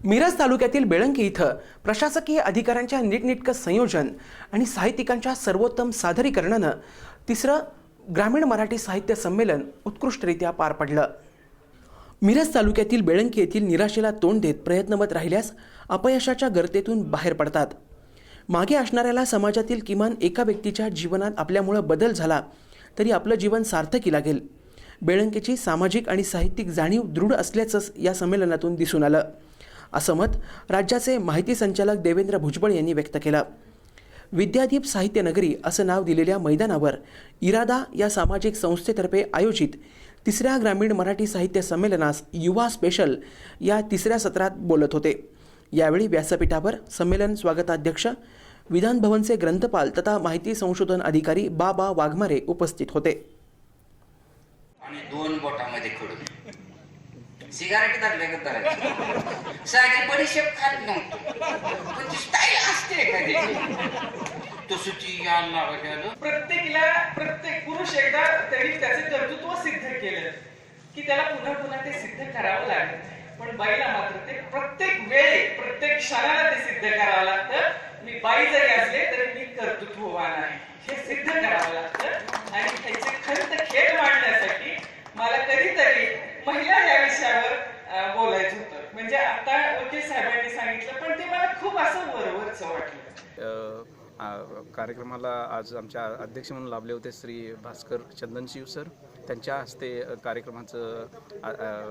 मिरज तालुक्यातील बेळंकी इथं प्रशासकीय अधिकाऱ्यांच्या नीटनेटकं संयोजन आणि साहित्यिकांच्या सर्वोत्तम सादरीकरणानं तिसरं ग्रामीण मराठी साहित्य संमेलन उत्कृष्टरित्या पार पडलं। मिरज तालुक्यातील बेळंकी येथील निराशेला तोंड देत प्रयत्नवत राहिल्यास अपयशाच्या गर्तेतून बाहेर पडतात। मागे असणाऱ्याला समाजातील किमान एका व्यक्तीच्या जीवनात आपल्यामुळे बदल झाला तरी आपलं जीवन सार्थकी लागेल। बेळंकीची सामाजिक आणि साहित्यिक जाणीव दृढ असल्याचंच या संमेलनातून दिसून आलं, असं मत राज्याचे माहिती संचालक देवेंद्र भुजबळ यांनी व्यक्त केलं। विद्यादीप साहित्य नगरी असं नाव दिलेल्या मैदानावर इरादा या सामाजिक संस्थेतर्फे आयोजित तिसऱ्या ग्रामीण मराठी साहित्य संमेलनास युवा स्पेशल या तिसऱ्या सत्रात बोलत होते। यावेळी व्यासपीठावर संमेलन स्वागताध्यक्ष विधान भवनचे ग्रंथपाल तथा माहिती संशोधन अधिकारी बाबा वाघमारे उपस्थित होते। आणि दोन बोटामध्ये खडून सिगारेट धरल्यागत धरायची, साधी बडीशेप खात नव्हतो, पण ती स्टाईल असते एखादी तसंची यायला लागलं। प्रत्येक पुरुष एकदा तरी त्याचे कर्तृत्व सिद्ध केलं की त्याला पुन्हा पुन्हा ते सिद्ध करावं लागत, पण बाईला मात्र ते प्रत्येक वेळी प्रत्येक क्षणाला ते सिद्ध करावं लागतं। मी बाई जरी असले तरी मी कर्तृत्ववान आहे हे सिद्ध करावं लागतं। आणि त्याचे खंत खेळ मांडण्यासाठी मला कधीतरी महिला या विषयावर बोलायचं होतं। म्हणजे आता वकील साहेबांनी सांगितलं, पण ते मला खूप असं वरवरच वाटलं। कार्यक्रमाला आज आमच्या अध्यक्ष म्हणून लाभले होते श्री भास्कर चंदनशिव सर। त्यांच्या हस्ते कार्यक्रमाचं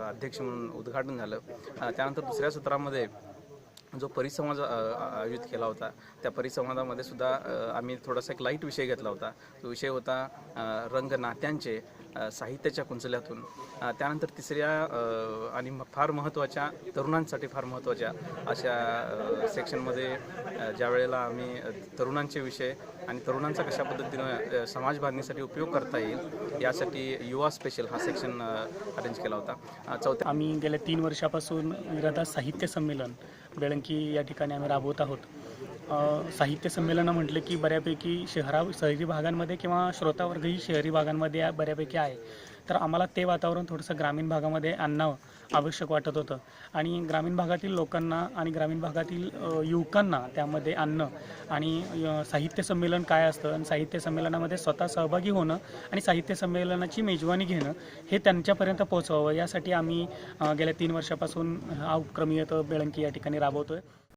अध्यक्ष म्हणून उद्घाटन झालं। त्यानंतर दुसऱ्या सत्रामध्ये जो परिसंवाद आयोजित केला होता त्या परिसंवादामध्ये सुद्धा आम्ही थोडासा एक लाईट विषय घेतला होता। तो विषय होता रंग नात्यांचे साहित्याच्या कुंचल्यातून। त्यानंतर तिसऱ्या आणि फार महत्त्वाच्या तरुणांसाठी फार महत्त्वाच्या अशा सेक्शनमध्ये ज्या वेळेला आम्ही तरुणांचे विषय आणि तरुणांचा कशा पद्धतीनं समाज बांधणीसाठी उपयोग करता येईल यासाठी युवा स्पेशल हा सेक्शन अरेंज केला होता। आम्ही गेल्या 3 वर्षापासून इरादा साहित्य संमेलन बेळंकी या ठिकाणी आम्ही राबवत आहोत। साहित्य संमेलनं म्हटलं की बऱ्यापैकी शहरी भागांमध्ये किंवा श्रोतावर्गही शहरी भागांमध्ये बऱ्यापैकी आहे, तर आम्हाला ते वातावरण थोडंसं ग्रामीण भागामध्ये आणणं आवश्यक वाटत होतं आणि ग्रामीण भागातील लोकांना आणि ग्रामीण भागातील युवकांना त्यामध्ये आणणं आणि साहित्य संमेलन काय असतं आणि साहित्य संमेलनामध्ये स्वतः सहभागी होणं आणि साहित्य संमेलनाची मेजवानी घेणं हे त्यांच्यापर्यंत पोहोचवावं यासाठी आम्ही गेल्या 3 वर्षापासून हा उपक्रम बेळंकी या ठिकाणी राबवतोय।